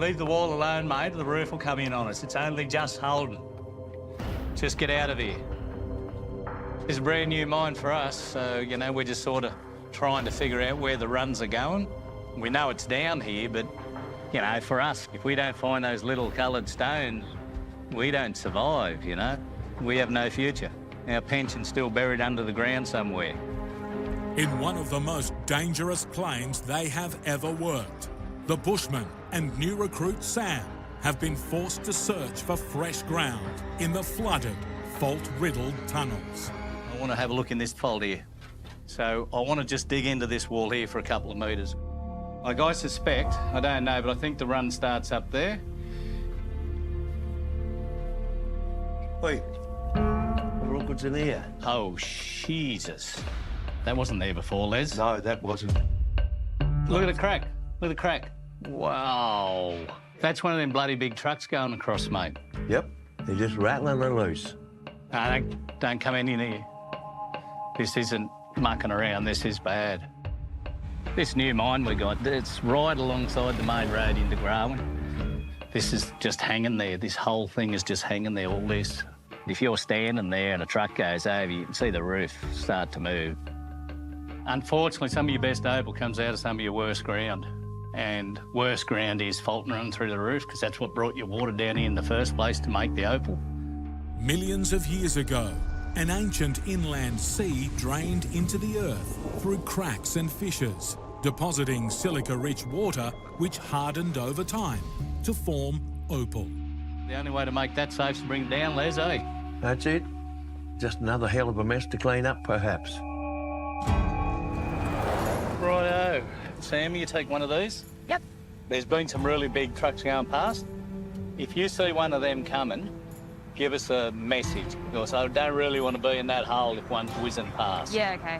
Leave the wall alone, mate, or the roof will come in on us. It's only just holding. Just get out of here. It's a brand new mine for us, so, you know, we're just sort of trying to figure out where the runs are going. We know it's down here, but, you know, for us, if we don't find those little coloured stones, we don't survive, you know? We have no future. Our pension's still buried under the ground somewhere. In one of the most dangerous claims they have ever worked, the Bushmen and new recruit Sam have been forced to search for fresh ground in the flooded, fault-riddled tunnels. I want to have a look in this fold here. So I want to just dig into this wall here for a couple of metres. Like, I suspect, I don't know, but I think the run starts up there. Wait, what's in here? Oh, Jesus. That wasn't there before, Les. No, that wasn't. Look at the crack. Look at the crack. Wow. That's one of them bloody big trucks going across, mate. Yep, they're just rattling and loose. No, don't come in here. This isn't mucking around, this is bad. This new mine we got, it's right alongside the main road into Grawin. This is just hanging there. This whole thing is just hanging there, all this. If you're standing there and a truck goes over, you can see the roof start to move. Unfortunately, some of your best opal comes out of some of your worst ground. And worst ground is fault run through the roof, because that's what brought your water down here in the first place to make the opal. Millions of years ago, an ancient inland sea drained into the earth through cracks and fissures, depositing silica-rich water which hardened over time to form opal. The only way to make that safe is to bring it down, Les, eh? That's it. Just another hell of a mess to clean up, perhaps. Righto. Sam, you take one of these? Yep. There's been some really big trucks going past. If you see one of them coming, give us a message, because I don't really want to be in that hole if one's whizzing past. Yeah, OK.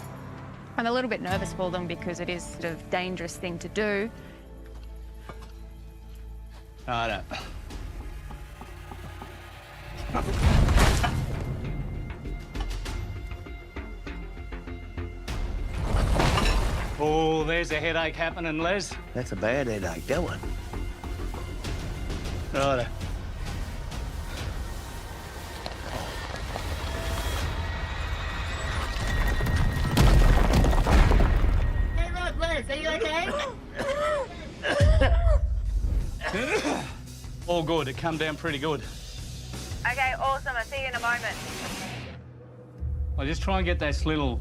I'm a little bit nervous for them because it is sort of a dangerous thing to do. I don't. Oh, there's a headache happening, Les. That's a bad headache, that one. Righto. Hey, look, Liz, are you OK? All good. It come down pretty good. OK, awesome. I'll see you in a moment. I'll just try and get this little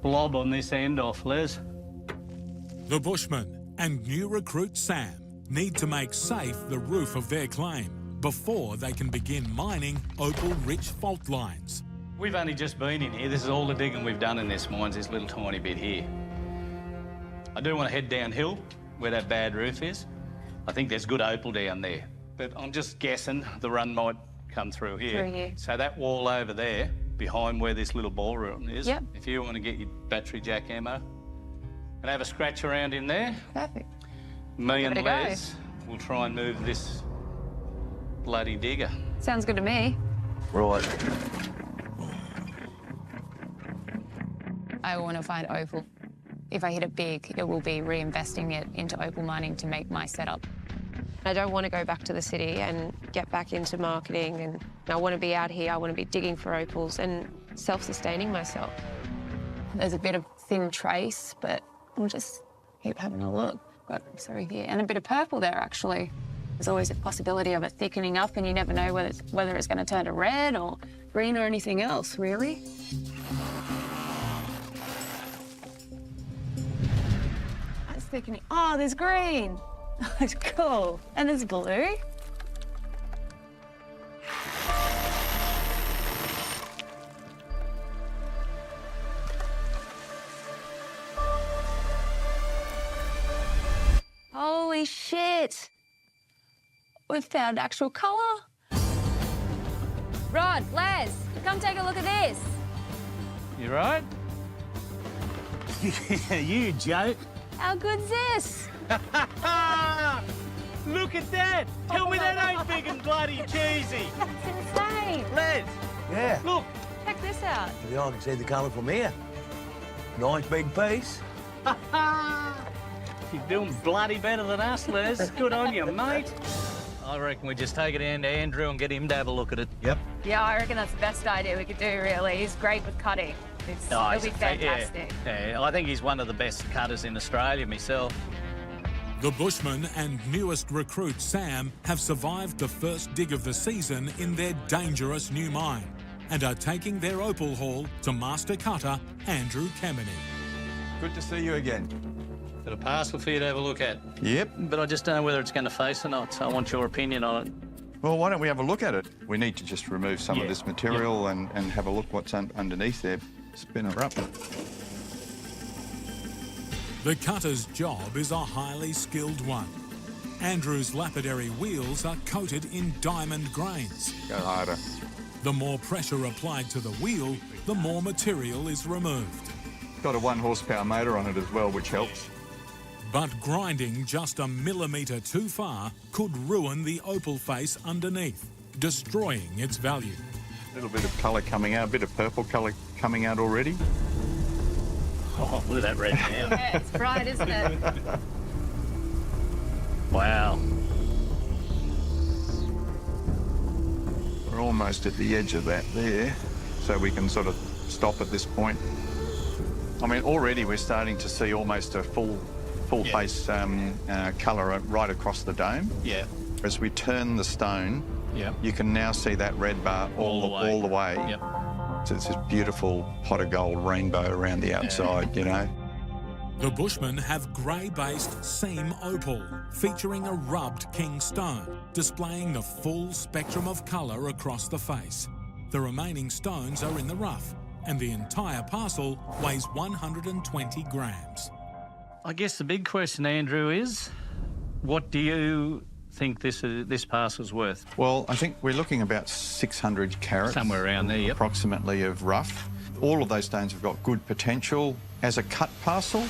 blob on this end off, Les. The Bushmen and new recruit Sam need to make safe the roof of their claim before they can begin mining opal-rich fault lines. We've only just been in here. This is all the digging we've done in this mine, this little tiny bit here. I do want to head downhill where that bad roof is. I think there's good opal down there, but I'm just guessing the run might come through here. Through here. So that wall over there, behind where this little ballroom is, Yep. if you want to get your battery jack ammo and have a scratch around in there, Perfect. me and Give it a go. Les will try and move this bloody digger. Sounds good to me. Right. I want to find opal. If I hit it big, it will be reinvesting it into opal mining to make my setup. I don't want to go back to the city and get back into marketing, and I want to be out here. I want to be digging for opals and self-sustaining myself. There's a bit of thin trace, but we'll just keep having a look. Got sorry here, and a bit of purple there, actually. There's always a possibility of it thickening up, and you never know whether it's going to turn to red or green or anything else, really. That's thickening. Oh, there's green. That's cool. And there's blue. Holy shit. We've found actual colour. Rod, Les, come take a look at this. You right? You joke. How good's this? Look at that! Tell me that ain't big and bloody cheesy. That's insane. Les, Yeah. look. Check this out. Yeah, I can see the colour from here. Nice big piece. You're doing bloody better than us, Les. Good on you, mate. I reckon we just take it in to Andrew and get him to have a look at it. Yep. Yeah, I reckon that's the best idea we could do, really. He's great with cutting. It'll be fantastic. Yeah, I think he's one of the best cutters in Australia myself. The Bushmen and newest recruit Sam have survived the first dig of the season in their dangerous new mine and are taking their opal haul to master cutter Andrew Kemeny. Good to see you again. Got a parcel for you to have a look at. Yep. But I just don't know whether it's going to face or not, so I want your opinion on it. Well, why don't we have a look at it? We need to just remove some of this material and have a look what's underneath there. Spin her up. The cutter's job is a highly skilled one. Andrew's lapidary wheels are coated in diamond grains. Go harder. The more pressure applied to the wheel, the more material is removed. Got a 1 horsepower motor on it as well, which helps. But grinding just a millimetre too far could ruin the opal face underneath, destroying its value. A little bit of colour coming out, a bit of purple colour coming out already. Oh, look at that red now. Yeah, it's bright, isn't it? Wow. We're almost at the edge of that there, so we can sort of stop at this point. I mean, already we're starting to see almost a full face colour right across the dome. Yeah. As we turn the stone, you can now see that red bar all the way. Yep. So it's this beautiful pot of gold rainbow around the outside, you know. The Bushmen have grey-based seam opal, featuring a rubbed king stone, displaying the full spectrum of colour across the face. The remaining stones are in the rough, and the entire parcel weighs 120 grams. I guess the big question, Andrew, is what do you think this parcel's worth? Well, I think we're looking about 600 carats. Somewhere around there, yep. Approximately of rough. All of those stones have got good potential. As a cut parcel,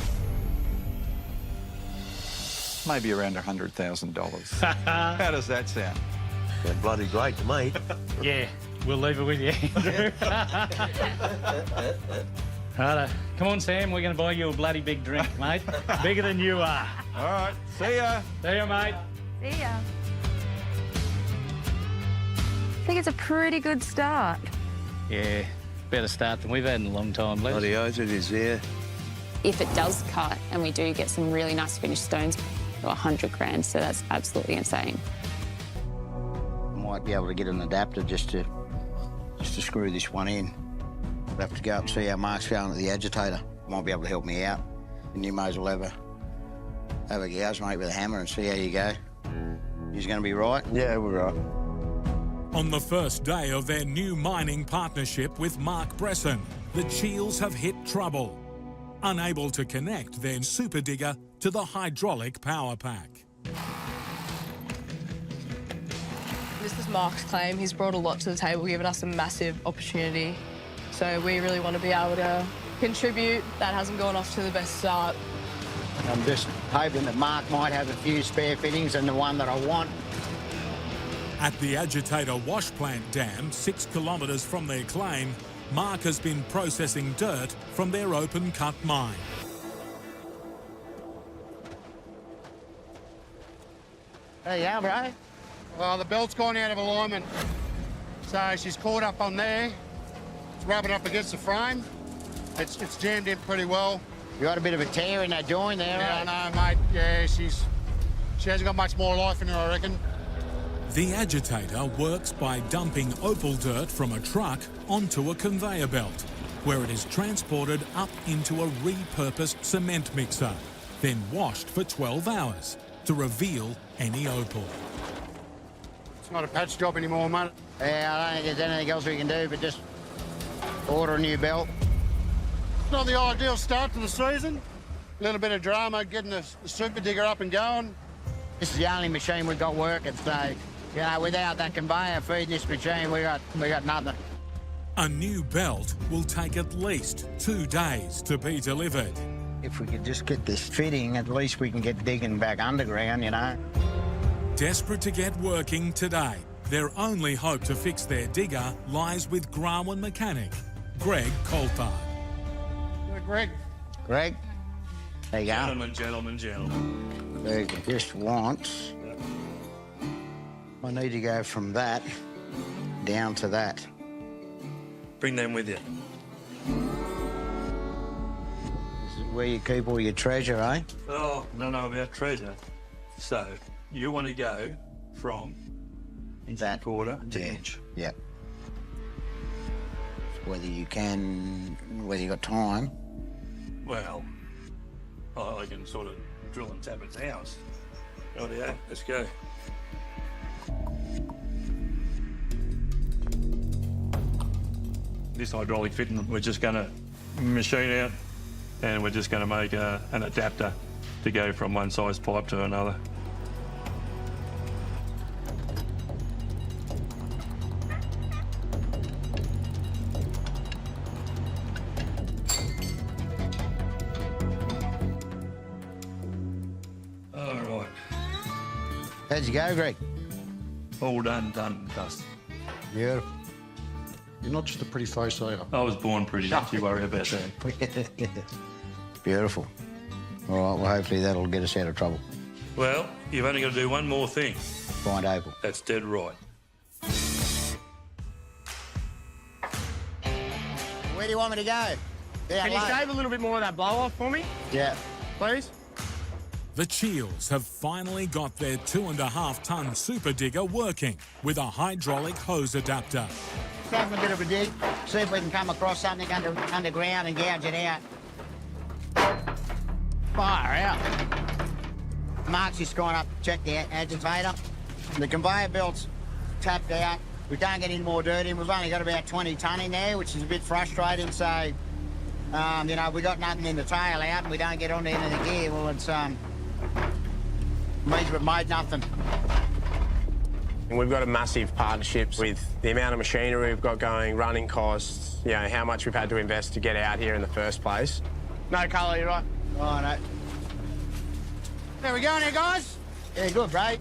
maybe around $100,000. How does that sound? Sounds bloody great to me. Yeah, we'll leave it with you, Andrew. Righto. Come on, Sam, we're going to buy you a bloody big drink, mate. Bigger than you are. All right, see ya. See ya, mate. See ya. I think it's a pretty good start. Yeah, better start than we've had in a long time, Les. Bloody oath it is, yeah. If it does cut and we do get some really nice finished stones, 100 grand, so that's absolutely insane. Might be able to get an adapter just to screw this one in. We'll have to go up and see how Mark's going at the agitator. Might be able to help me out. And you may as well have a gouge, mate, with a hammer and see how you go. He's going to be right? Yeah, we're right. On the first day of their new mining partnership with Mark Bresson, the Cheals have hit trouble, unable to connect their super digger to the hydraulic power pack. This is Mark's claim. He's brought a lot to the table, given us a massive opportunity. So we really want to be able to contribute. That hasn't gone off to the best start. I'm just hoping that Mark might have a few spare fittings and the one that I want. At the Agitator Wash Plant Dam, 6 kilometres from their claim, Mark has been processing dirt from their open-cut mine. There you are, bro. Well, the belt's gone out of alignment. So she's caught up on there. It's rubbing up against the frame. It's jammed in pretty well. You got a bit of a tear in that joint there, Yeah, right? I know, mate. Yeah, she hasn't got much more life in her, I reckon. The agitator works by dumping opal dirt from a truck onto a conveyor belt, where it is transported up into a repurposed cement mixer, then washed for 12 hours to reveal any opal. It's not a patch job anymore, mate. Yeah, I don't think there's anything else we can do but just order a new belt. It's not the ideal start to the season. A little bit of drama getting the super digger up and going. This is the only machine we've got working, so, you know, without that conveyor feeding this machine, we got nothing. A new belt will take at least 2 days to be delivered. If we could just get this fitting, at least we can get digging back underground, you know. Desperate to get working today, their only hope to fix their digger lies with Grawan mechanic Greg Coulthard. Greg. Greg, There you go. Gentlemen, gentlemen, gentlemen. So you just want... I need to go from that down to that. Bring them with you. This is where you keep all your treasure, eh? Oh, I don't know about treasure. So, you want to go from That quarter to yeah. inch. Yeah. Whether you can, whether you got time. Well, I can sort of drill and tap it down. Rightio, let's go. This hydraulic fitting, we're just going to machine out, and we're just going to make an adapter to go from one size pipe to another. All right. How'd you go, Greg? All done, dust. Beautiful. You're not just a pretty face, are you? I was born pretty, don't you worry about that. Beautiful. All right, well, hopefully that'll get us out of trouble. Well, you've only got to do one more thing. Find Opal. That's dead right. Where do you want me to go? Can you shave a little bit more of that blow off for me, Yeah. please? The Cheals have finally got their 2.5-ton super digger working with a hydraulic hose adapter. Let's have a bit of a dig, see if we can come across something underground and gouge it out. Far out. Mark's just gone up to check the agitator. The conveyor belt's tapped out. We can't get any more dirt in. We've only got about 20 tonne in there, which is a bit frustrating. So, you know, we got nothing in the tail out and we don't get on the end of the gear. Well, it's means we've made nothing. And we've got a massive partnership with the amount of machinery we've got going, running costs, you know, how much we've had to invest to get out here in the first place. No colour, you're right. Oh, no. There we go, now, guys. Yeah, good, bro.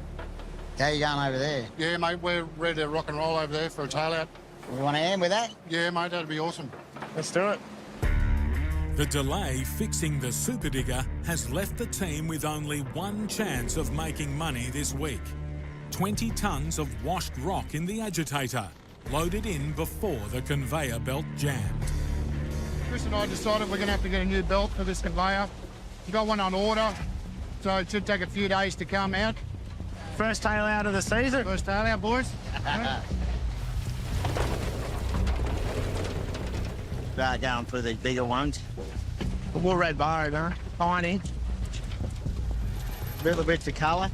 How you going over there? Yeah, mate, we're ready to rock and roll over there for a tail out. You want to end with that? Yeah, mate, that'd be awesome. Let's do it. The delay fixing the super digger has left the team with only one chance of making money this week. 20 tonnes of washed rock in the agitator, loaded in before the conveyor belt jammed. Chris and I decided we're going to have to get a new belt for this conveyor. We've got one on order, so it should take a few days to come out. First tail out of the season. First tail out, boys. Start going for these bigger ones. A wool red bar, huh? Tiny. Little bits of colour.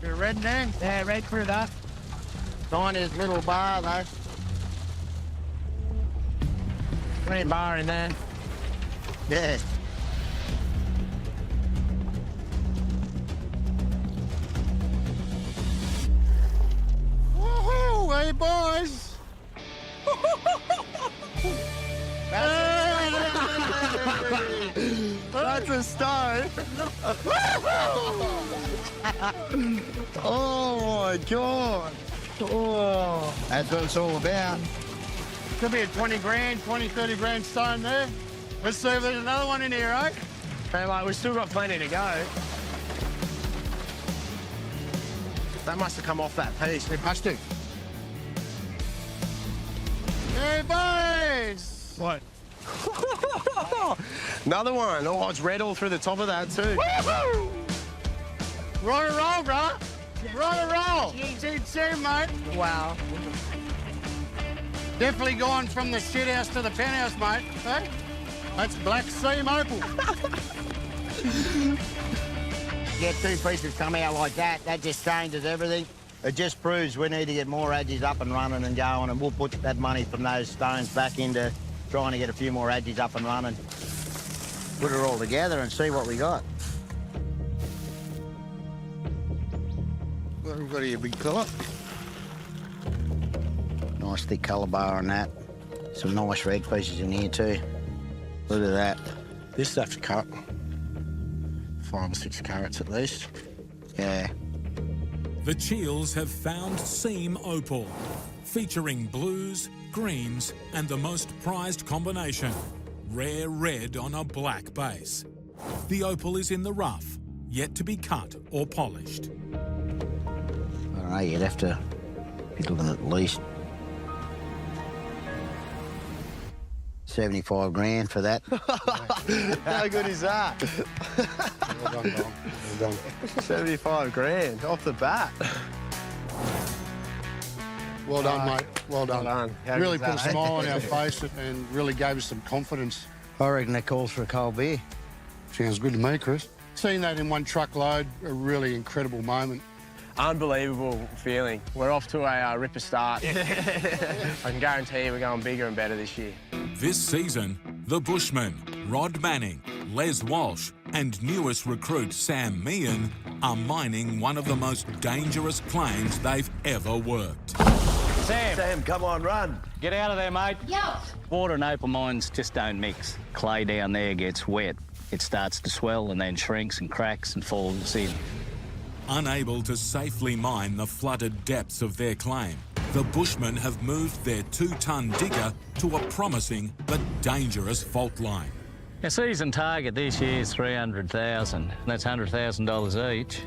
Bit of red in there? Yeah, red for that. Tiny little bar, though. Green bar in there. Yeah. Woohoo! Hey, boys! That's a stone. Oh, my God. Oh. That's what it's all about. Could be a 20 grand, 20, 30 grand stone there. Let's see if there's another one in here, right? Hey, like, we've still got plenty to go. That must have come off that piece. It must have. Hey, boys! What? Another one. Oh, it's red all through the top of that, too. Woohoo! Roll and roll, bro. Roll and roll. GG2, mate. Wow. Definitely gone from the shit house to the penthouse, mate. Hey? That's Black Sea Opal. Get two pieces come out like that, that just changes everything. It just proves we need to get more adgies up and running and going, and we'll put that money from those stones back into trying to get a few more adgies up and running. Put it all together and see what we got. What have we got here, big fella? Nice thick colour bar on that. Some nice red pieces in here too. Look at that. This stuff's cut. 5 or 6 carats at least. Yeah. The Cheals have found seam opal. featuring blues, greens, and the most prized combination, rare red on a black base. The opal is in the rough, yet to be cut or polished. All right, you'd have to be looking at least 75 grand for that. How good is that? Well done, Dom. Well done. 75 grand off the bat. Well done, mate. Well done. Well done. How Really good's put a that, eh? smile on our face and really gave us some confidence. I reckon that calls for a cold beer. Sounds good to me, Chris. Seeing that in one truckload, a really incredible moment. Unbelievable feeling. We're off to a ripper start. I can guarantee you we're going bigger and better this year. This season, the Bushmen, Rod Manning, Les Walsh, and newest recruit Sam Meehan are mining one of the most dangerous claims they've ever worked. Sam, come on, run. get out of there, mate. Yeah. Water and opal mines just don't mix. Clay down there gets wet. It starts to swell and then shrinks and cracks and falls in. Unable to safely mine the flooded depths of their claim, the Bushmen have moved their 2-ton digger to a promising but dangerous fault line. Our season target this year is $300,000. That's $100,000 each.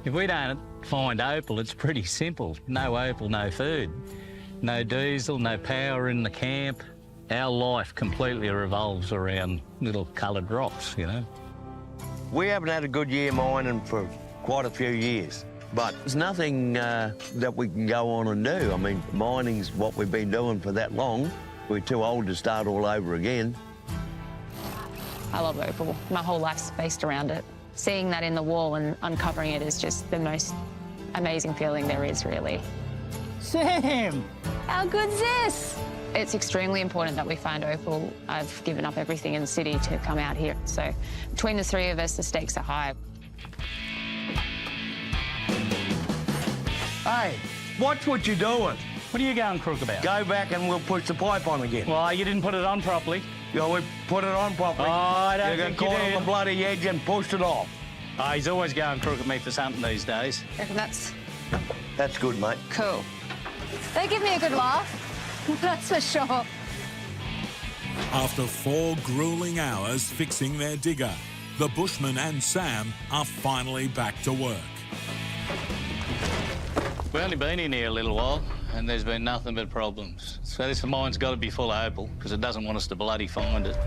If we don't find opal, it's pretty simple. No opal, no food. No diesel, no power in the camp. Our life completely revolves around little coloured rocks, you know. We haven't had a good year mining for quite a few years, but there's nothing that we can go on and do. I mean, mining's what we've been doing for that long. We're too old to start all over again. I love opal. My whole life's based around it. Seeing that in the wall and uncovering it is just the most amazing feeling there is, really. Sam! How good's this? It's extremely important that we find opal. I've given up everything in the city to come out here. So between the three of us, the stakes are high. Hey, watch what you're doing. What are you going crook about? Go back and we'll push the pipe on again. Well, you didn't put it on properly. Yeah, we put it on properly. Oh, I don't you think got you caught did. on the bloody edge and pushed it off. Oh, he's always going crook at me for something these days. Reckon that's That's good, mate. cool. They give me a good laugh, that's for sure. After 4 grueling hours fixing their digger, the Bushmen and Sam are finally back to work. We've only been in here a little while, and there's been nothing but problems. So this mine's got to be full of opal, because it doesn't want us to bloody find it.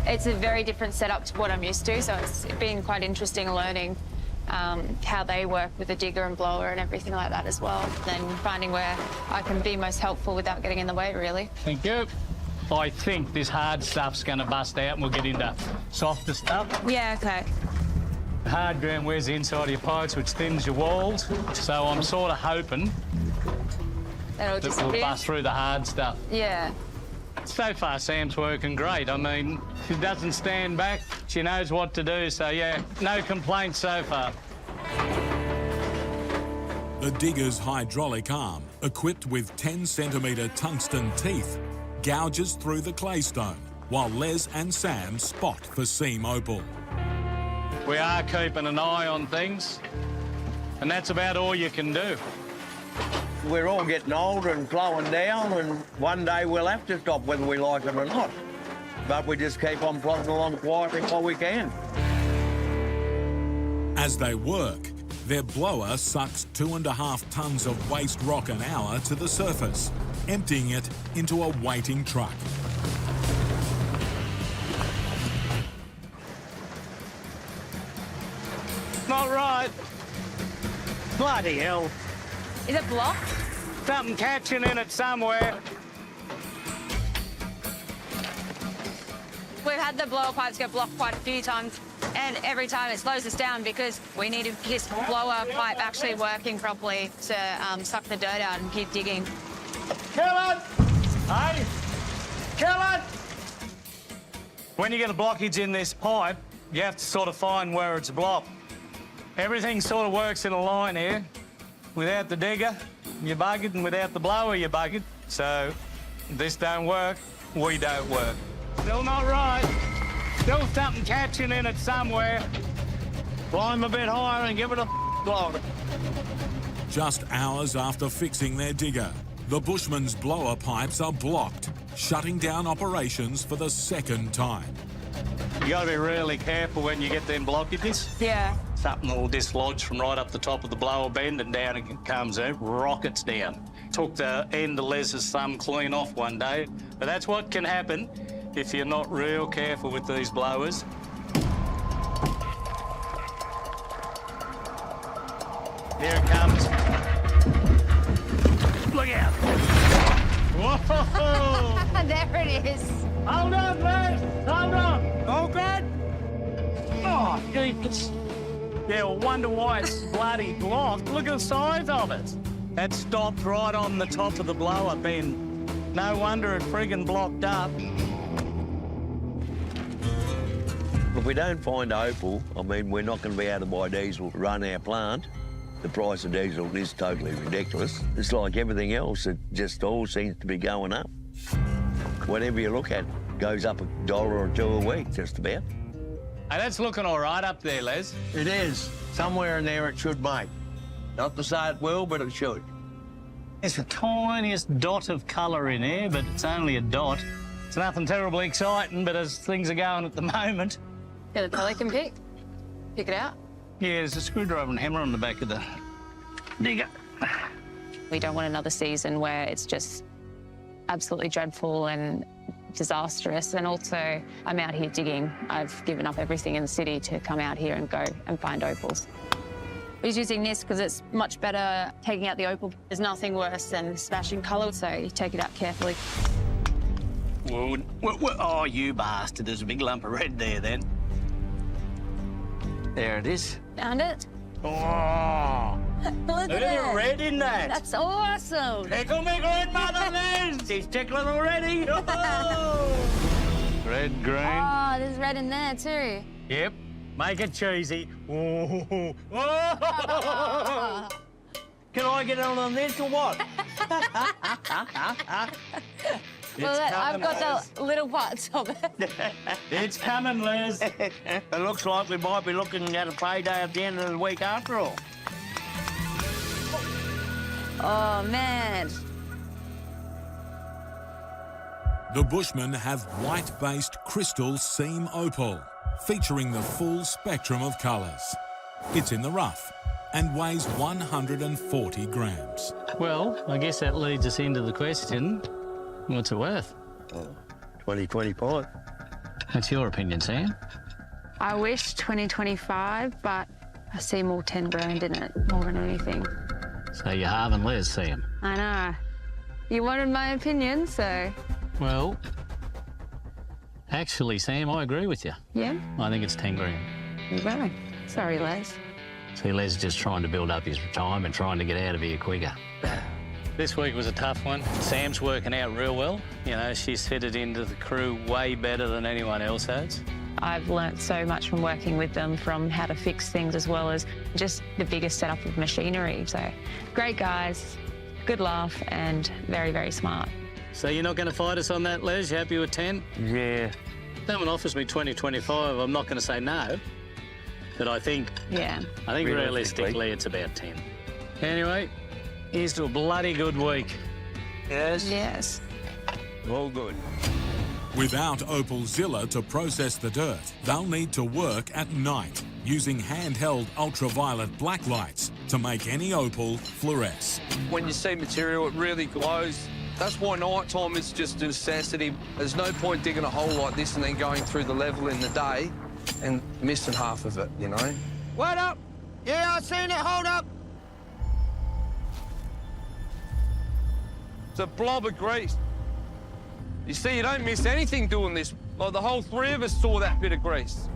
It's a very different setup to what I'm used to, so it's been quite interesting learning how they work with the digger and blower and everything like that as well. Then finding where I can be most helpful without getting in the way, really. Thank you. I think this hard stuff's going to bust out and we'll get into softer stuff. Yeah, okay. Hard ground wears the inside of your pipes, which thins your walls. So I'm sort of hoping That'll that we'll disappear. bust through the hard stuff. Yeah. So far, Sam's working great. I mean, she doesn't stand back. She knows what to do. So, yeah, no complaints so far. The digger's hydraulic arm, equipped with 10-centimetre tungsten teeth, gouges through the claystone, while Les and Sam spot for seam opal. We are keeping an eye on things, and that's about all you can do. We're all getting older and slowing down, and one day we'll have to stop whether we like it or not. But we just keep on plodding along quietly while we can. As they work, their blower sucks 2.5 tons of waste rock an hour to the surface, emptying it into a waiting truck. Not right. Bloody hell. Is it blocked? Something catching in it somewhere. We've had the blower pipes get blocked quite a few times, and every time it slows us down because we need this blower pipe actually working properly to suck the dirt out and keep digging. Kill it! Hey! Kill it! When you get a blockage in this pipe, you have to sort of find where it's blocked. Everything sort of works in a line here. Without the digger, you're buggered, and without the blower, you're buggered. So, if this don't work, we don't work. Still not right. Still something catching in it somewhere. Climb a bit higher and give it a block. Just hours after fixing their digger, The Bushmen's blower pipes are blocked, shutting down operations for the second time. You got to be really careful when you get them blockages. Yeah. Something will dislodge from right up the top of the blower bend and down it comes, it rockets down. Took the end of Les's thumb clean off one day, but that's what can happen if you're not real careful with these blowers. Here it comes. Look out. Whoa! There it is. Hold on, Les. Hold on. All good? Oh, Jesus. Yeah, well, wonder why it's bloody blocked. Look at the size of it. That stopped right on the top of the blower bend. No wonder it friggin' blocked up. If we don't find Opal, I mean, we're not going to be able to buy diesel to run our plant. The price of diesel is totally ridiculous. It's like everything else, it just all seems to be going up. Whatever you look at goes up $1 or $2 a week, just about. Hey, that's looking all right up there, Les. It is. Somewhere in there it should, mate. Not to say it will, but it should. There's the tiniest dot of colour in here, but it's only a dot. It's nothing terribly exciting, but as things are going at the moment... Yeah, the Polly can pick it out. Yeah, there's a screwdriver and hammer on the back of the digger. We don't want another season where it's just absolutely dreadful and disastrous. And also, I'm out here digging. I've given up everything in the city to come out here and go and find opals. He's using this because it's much better taking out the opal. There's nothing worse than smashing colour, so you take it out carefully. Whoa. Oh, you bastard. There's a big lump of red there, then. There it is. Found it? Oh! Look at the it. red in that. That's awesome. Tickle me, grandmother, Liz. She's tickling already. Red, green. Oh, there's red in there too. Yep. Make it cheesy. Oh. Can I get on this or what? Well, I've got the little parts of it. It's coming, Liz. It looks like we might be looking at a payday at the end of the week after all. Oh, man. The Bushmen have white-based crystal seam opal, featuring the full spectrum of colours. It's in the rough and weighs 140 grams. Well, I guess that leads us into the question, what's it worth? 2025. That's your opinion, Sam. I wish 2025, but I see more 10 grand in it, more than anything. So you're halving Les, Sam. I know. You wanted my opinion, so... Well, actually, Sam, I agree with you. Yeah? I think it's 10 grand. You go. Sorry, Les. See, Les is just trying to build up his retirement, trying to get out of here quicker. This week was a tough one. Sam's working out real well. You know, she's fitted into the crew way better than anyone else has. I've learnt so much from working with them, from how to fix things as well as just the biggest setup of machinery. So, great guys, good laugh, and very, very smart. So you're not going to fight us on that, Les? You happy with 10? Yeah. If someone offers me 2025, I'm not going to say no. But I think realistically it's about 10. Anyway, here's to a bloody good week. Yes? Yes. All good. Without Opalzilla to process the dirt, they'll need to work at night, using handheld ultraviolet black lights to make any opal fluoresce. When you see material, it really glows. That's why night time is just a necessity. There's no point digging a hole like this and then going through the level in the day and missing half of it, you know? Wait up! Yeah, I seen it, hold up! It's a blob of grease. You see, you don't miss anything doing this. Like, the whole three of us saw that bit of grease.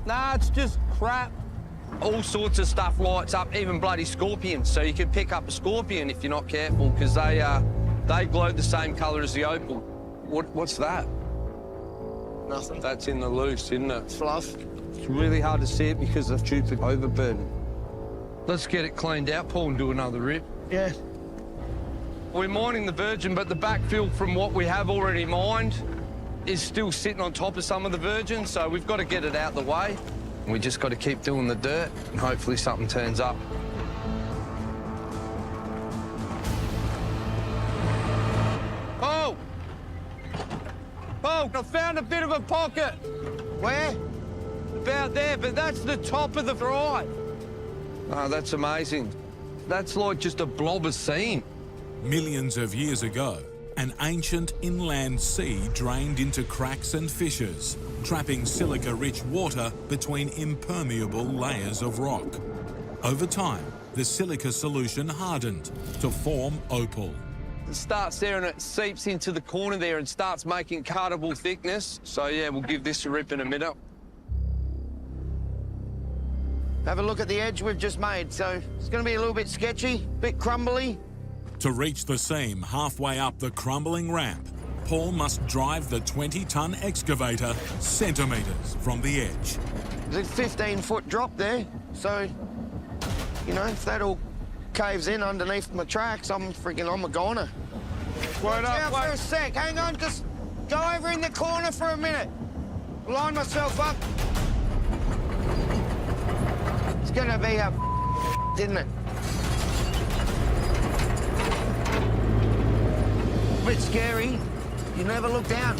Nah, it's just crap. All sorts of stuff lights up, even bloody scorpions. So you can pick up a scorpion if you're not careful, because they glow the same colour as the opal. What's that? Nothing. That's in the loose, isn't it? Fluff. It's really hard to see it because of stupid overburden. Let's get it cleaned out, Paul, and do another rip. Yeah. We're mining the virgin, but the backfill from what we have already mined is still sitting on top of some of the virgin, so we've got to get it out the way. We just got to keep doing the dirt, and hopefully something turns up. gold. I found a bit of a pocket. Where? About there, but that's the top of the right. Oh, that's amazing. That's like just a blob of seam. Millions of years ago, an ancient inland sea drained into cracks and fissures, trapping silica-rich water between impermeable layers of rock. Over time, the silica solution hardened to form opal. It starts there and it seeps into the corner there and starts making cuttable thickness. So, yeah, we'll give this a rip in a minute. Have a look at the edge we've just made. So it's going to be a little bit sketchy, a bit crumbly. To reach the seam halfway up the crumbling ramp, Paul must drive the 20-ton excavator centimetres from the edge. There's a 15-foot drop there. So, you know, if that all caves in underneath my tracks, I'm a goner. Wait up, for a sec. Hang on, just go over in the corner for a minute. Line myself up. It's gonna be a isn't it? A bit scary. You never look down.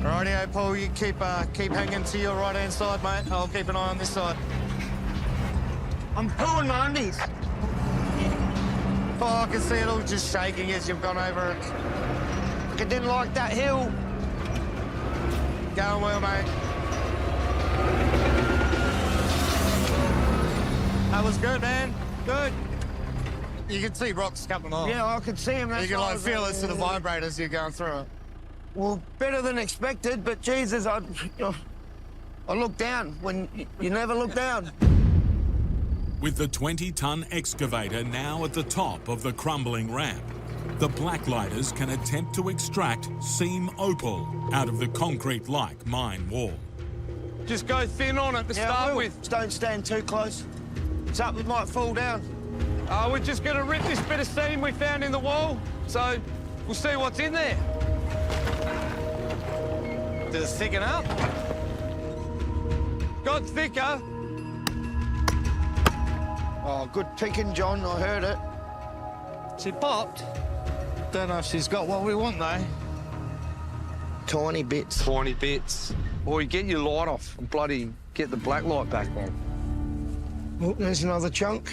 Rightio, Paul, you keep hanging to your right-hand side, mate. I'll keep an eye on this side. I'm pulling my undies. Oh, I can see it all just shaking as you've gone over it. I didn't like that hill. Going well, mate. That was good, man. Good. You can see rocks coming off. Yeah, I could see them. You can like feel it to the vibrators you're going through it. Well, better than expected, but Jesus, I looked down when you never look down. With the 20-ton excavator now at the top of the crumbling ramp, the Blacklighters can attempt to extract seam opal out of the concrete-like mine wall. Just go thin on it to start with. Just don't stand too close. It's up, it might fall down. We're just going to rip this bit of seam we found in the wall, so we'll see what's in there. Did it thicken up? Got thicker. Oh, good picking, John. I heard it. She popped. Don't know if she's got what we want, though. Tiny bits. Tiny bits. Boy, get your light off and bloody get the black light back on. Oh, there's another chunk.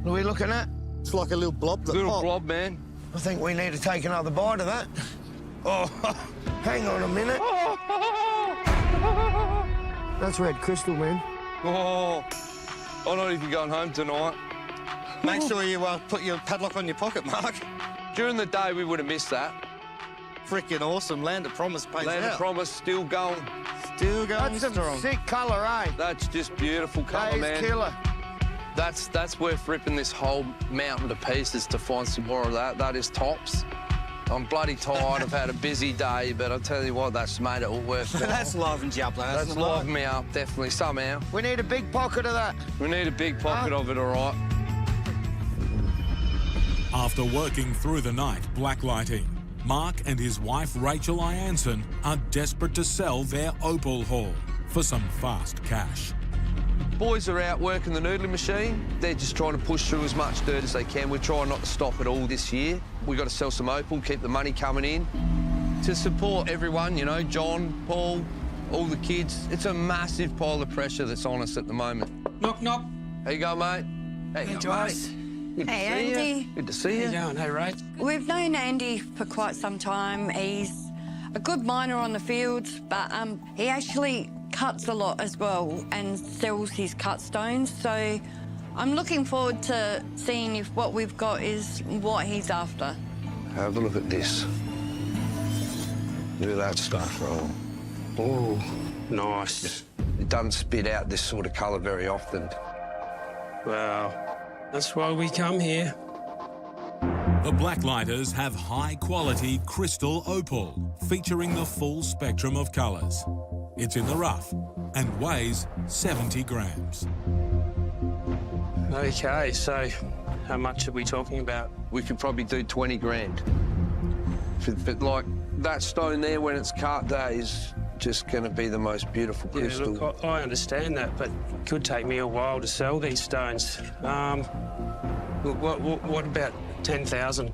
What are we looking at? It's like a little blob that Little popped. blob, man. I think we need to take another bite of that. Oh, hang on a minute. That's red crystal, man. Oh, I'm not even going home tonight. Make sure you put your padlock on your pocket, Mark. During the day, we would have missed that. Freaking awesome. Land of Promise pays Land out. of Promise still going. Still going That's strong. some sick colour, eh? That's just beautiful colour, That is man. killer. That's worth ripping this whole mountain to pieces to find some more of that. That is tops. I'm bloody tired. I've had a busy day, but I'll tell you what, that's made it all worth it. That's livened you up, lads. That's livened me up, definitely, somehow. We need a big pocket of that. We need a big pocket of it, all right. After working through the night blacklighting, Mark and his wife Rachel Ianson are desperate to sell their opal haul for some fast cash. Boys are out working the noodling machine. They're just trying to push through as much dirt as they can. We're trying not to stop at all this year. We've got to sell some opal, keep the money coming in. To support everyone, you know, John, Paul, all the kids. It's a massive pile of pressure that's on us at the moment. Knock, knock. How you going, mate? Hey, Joyce. Good to Hey, see Andy. you. Good to see you. How you going? Hey, Rach. We've known Andy for quite some time. He's a good miner on the fields, but he actually cuts a lot as well and sells his cut stones. So I'm looking forward to seeing if what we've got is what he's after. Have a look at this. Look at that stuff. Oh, Nice. it doesn't spit out this sort of colour very often. Wow. That's why we come here. The Blacklighters have high-quality crystal opal, featuring the full spectrum of colours. It's in the rough and weighs 70 grams. Okay, so how much are we talking about? We could probably do 20 grand. But like that stone there, when it's cut, that is just going to be the most beautiful crystal. Yeah, look, I understand that, but it could take me a while to sell these stones. What about 10,000?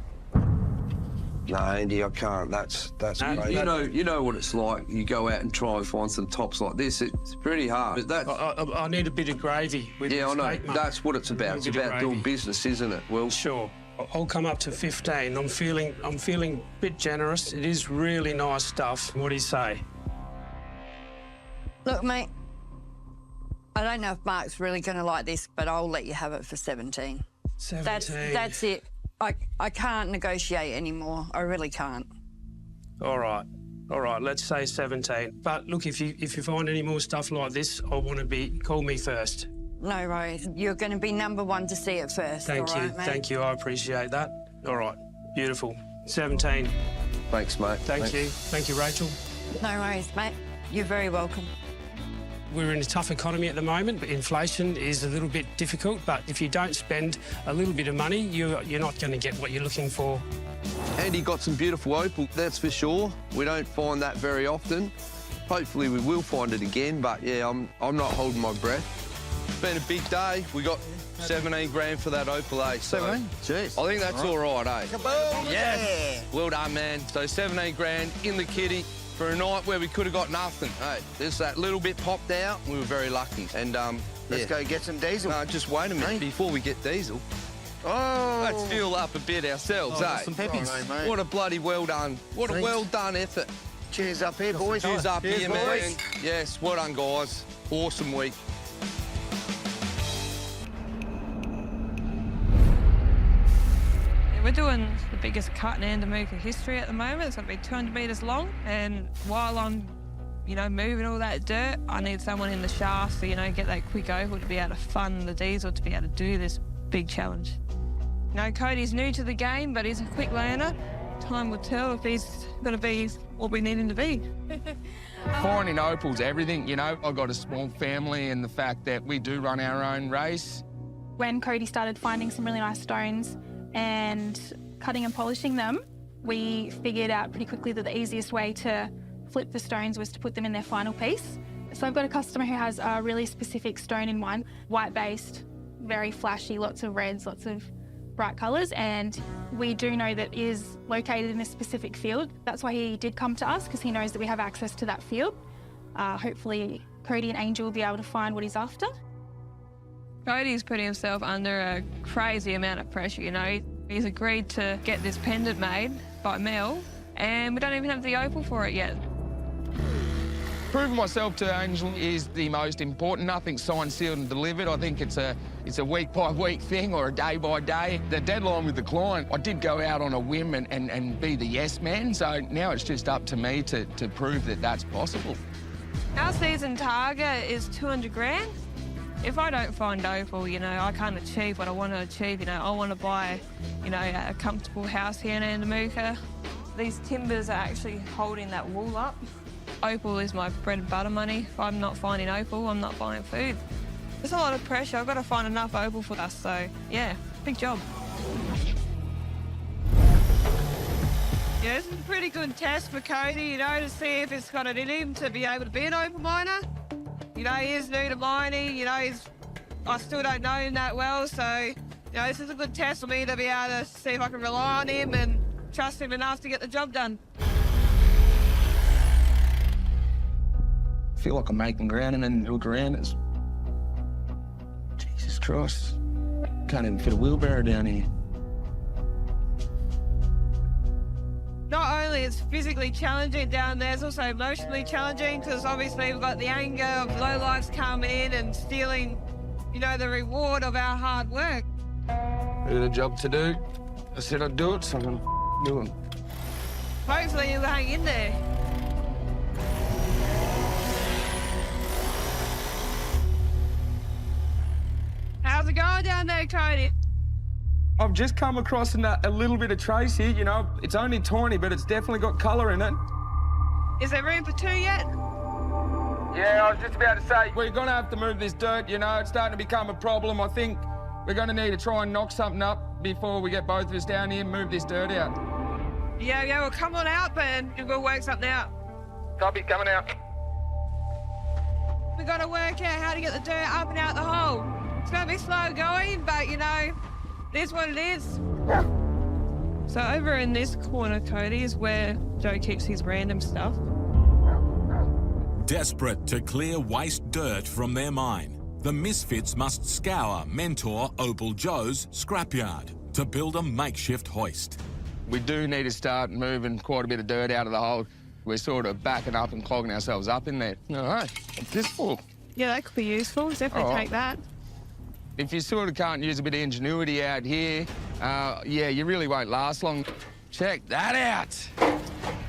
No, Andy, I can't. That's crazy. You know what it's like. You go out and try and find some tops like this. It's pretty hard. But I need a bit of gravy with I know. steak, mate. That's what it's about. It's about doing business, isn't it? Well, sure. I'll come up to 15. I'm feeling a bit generous. It is really nice stuff. What do you say? Look, mate, I don't know if Mark's really going to like this, but I'll let you have it for 17. 17. That's it. I can't negotiate anymore. I really can't. All right, let's say 17. But look, if you find any more stuff like this, I want to call me first. No worries. You're going to be number one to see it first. Thank you, mate? thank you. I appreciate that. All right, beautiful. 17. Thanks, mate. Thank you, Rachel. No worries, mate. You're very welcome. We're in a tough economy at the moment, but inflation is a little bit difficult. But if you don't spend a little bit of money, you're not going to get what you're looking for. Andy got some beautiful opal, that's for sure. We don't find that very often. Hopefully we will find it again, but yeah, I'm not holding my breath. It's been a big day. We got 17 grand for that opal, eh? 17? Jeez. I think that's all right, eh? Kaboom! Yes. Well done, man. So 17 grand in the kitty. For a night where we could have got nothing. Hey, there's that little bit popped out. We were very lucky. And, Let's go get some diesel. No, just wait a minute before we get diesel. Oh! Let's fuel up a bit ourselves, eh? Some peppies. Right, what a bloody well done. What a well done effort. Cheers up here, boys. Cheers up here, boys. man. Yes, well done, guys. Awesome week. We're doing the biggest cut in Andamooka history at the moment. It's going to be 200 metres long. And while I'm, moving all that dirt, I need someone in the shaft to, get that quick opal to be able to fund the diesel to be able to do this big challenge. Cody's new to the game, but he's a quick learner. Time will tell if he's going to be what we need him to be. Finding opal's everything, I've got a small family, and the fact that we do run our own race. When Cody started finding some really nice stones and cutting and polishing them, we figured out pretty quickly that the easiest way to flip the stones was to put them in their final piece. So I've got a customer who has a really specific stone in mind, white-based, very flashy, lots of reds, lots of bright colours, and we do know that it is located in a specific field. That's why he did come to us, because he knows that we have access to that field. Hopefully Cody and Angel will be able to find what he's after. Cody's putting himself under a crazy amount of pressure, He's agreed to get this pendant made by Mel, and we don't even have the opal for it yet. Proving myself to Angel is the most important. Nothing signed, sealed and delivered. I think it's a week-by-week thing or a day-by-day. The deadline with the client, I did go out on a whim and be the yes man, so now it's just up to me to prove that that's possible. Our season target is 200 grand. If I don't find opal, I can't achieve what I want to achieve. I want to buy, a comfortable house here in Andamooka. These timbers are actually holding that wall up. Opal is my bread and butter money. If I'm not finding opal, I'm not buying food. There's a lot of pressure. I've got to find enough opal for us, so yeah, big job. Yeah, this is a pretty good test for Cody, to see if it's got it in him to be able to be an opal miner. He is new to mining, I still don't know him that well, so, this is a good test for me to be able to see if I can rely on him and trust him enough to get the job done. I feel like I'm making ground and then look around, it's... Jesus Christ. Can't even fit a wheelbarrow down here. Not only it's physically challenging down there, it's also emotionally challenging, because obviously we've got the anger of lowlifes coming in and stealing, the reward of our hard work. I got a job to do. I said I'd do it, so I'm gonna do it. Hopefully you'll hang in there. How's it going down there, Cody? I've just come across a little bit of trace here, It's only tiny, but it's definitely got colour in it. Is there room for two yet? Yeah, I was just about to say, we're going to have to move this dirt, It's starting to become a problem. I think we're going to need to try and knock something up before we get both of us down here and move this dirt out. Yeah, well, come on out, and we'll work something out. Copy, coming out. We've got to work out how to get the dirt up and out the hole. It's going to be slow going, but, This what it is. So over in this corner, Cody, is where Joe keeps his random stuff. Desperate to clear waste dirt from their mine, the Misfits must scour mentor Opal Joe's scrapyard to build a makeshift hoist. We do need to start moving quite a bit of dirt out of the hole. We're sort of backing up and clogging ourselves up in there. All right, what's this for? Yeah, that could be useful. Definitely take that. If you sort of can't use a bit of ingenuity out here, yeah, you really won't last long. Check that out.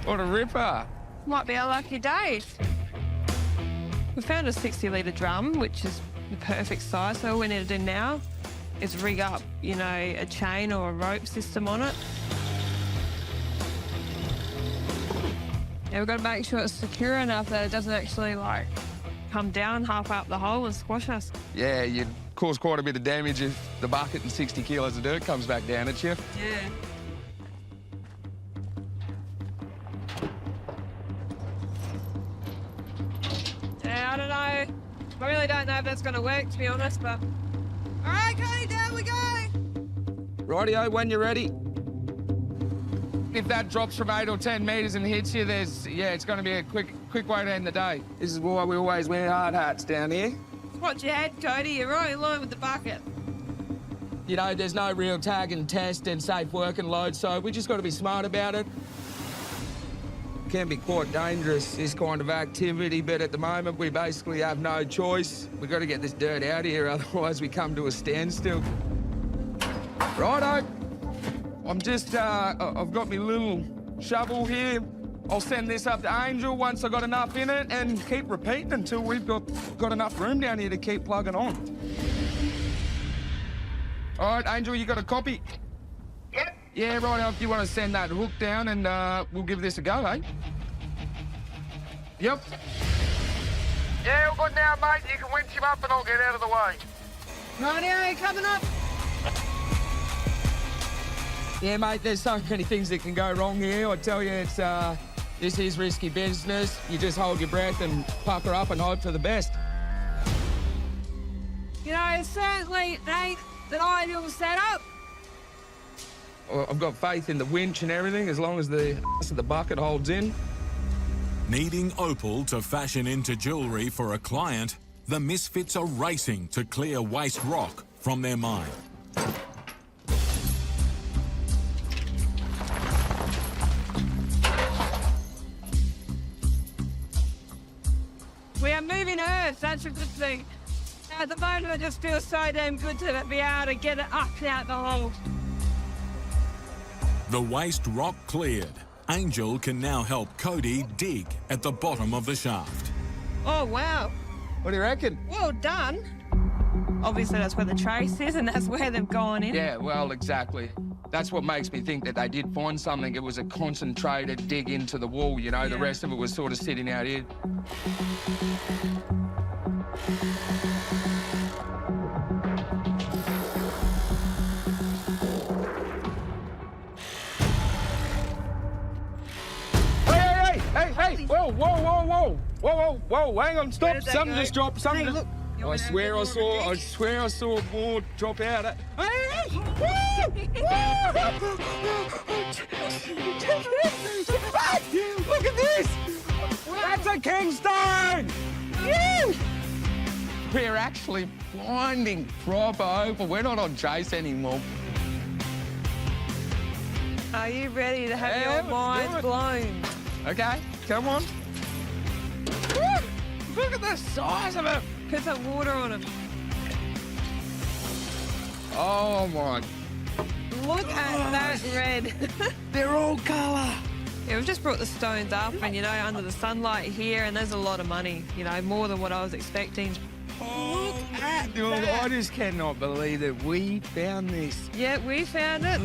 What a ripper. Might be a lucky day. We found a 60-litre drum, which is the perfect size. So all we need to do now is rig up, you know, a chain or a rope system on it. Yeah, we've got to make sure it's secure enough that it doesn't actually, like, come down halfway up the hole and squash us. Yeah, you'd cause quite a bit of damage if the bucket and 60 kilos of dirt comes back down at you. Yeah. Yeah, I don't know. I really don't know if that's going to work, to be honest, but... All right, Cody, down we go! Rightio, when you're ready. If that drops from 8 or 10 metres and hits you, it's going to be a quick way to end the day. This is why we always wear hard hats down here. Watch your head, Cody. You're right in line with the bucket. You know, there's no real tag and test and safe working load, so we just got to be smart about it. Can be quite dangerous, this kind of activity, but at the moment we basically have no choice. We've got to get this dirt out of here, otherwise we come to a standstill. Righto. I'm just, I've got my little shovel here. I'll send this up to Angel once I've got enough in it and keep repeating until we've got enough room down here to keep plugging on. All right, Angel, you got a copy? Yep. Yeah, right, if you want to send that hook down and we'll give this a go, eh? Yep. Yeah, all good now, mate. You can winch him up and I'll get out of the way. Rightio, coming up. Yeah, mate, there's so many things that can go wrong here. I tell you, it's this is risky business. You just hold your breath and pucker up and hope for the best. You know, it's certainly ain't the ideal setup. Well, I've got faith in the winch and everything, as long as the ass of the bucket holds in. Needing Opal to fashion into jewellery for a client, the Misfits are racing to clear waste rock from their mine. We are moving earth, that's a good thing. At the moment, it just feels so damn good to be able to get it up and out the hole. The waste rock cleared, Angel can now help Cody dig at the bottom of the shaft. Oh, wow. What do you reckon? Well done. Obviously, that's where the trace is, and that's where they've gone in. Yeah, well, exactly. That's what makes me think that they did find something. It was a concentrated dig into the wall, you know? Yeah. The rest of it was sort of sitting out here. Hey! Whoa! Hang on, stop! Something just dropped. Something. Hey, look. I swear I saw more drop out. Look at this! That's a kingstone! We're actually finding proper opal. We're not on chase anymore. Are you ready to have your mind blown? Okay, come on. Look at the size of it. Put some water on them. Oh, my. Look at that red. They're all colour. Yeah, we've just brought the stones up and, you know, under the sunlight here, and there's a lot of money, you know, more than what I was expecting. Oh, look at that. I just cannot believe that we found this. Yeah, we found it.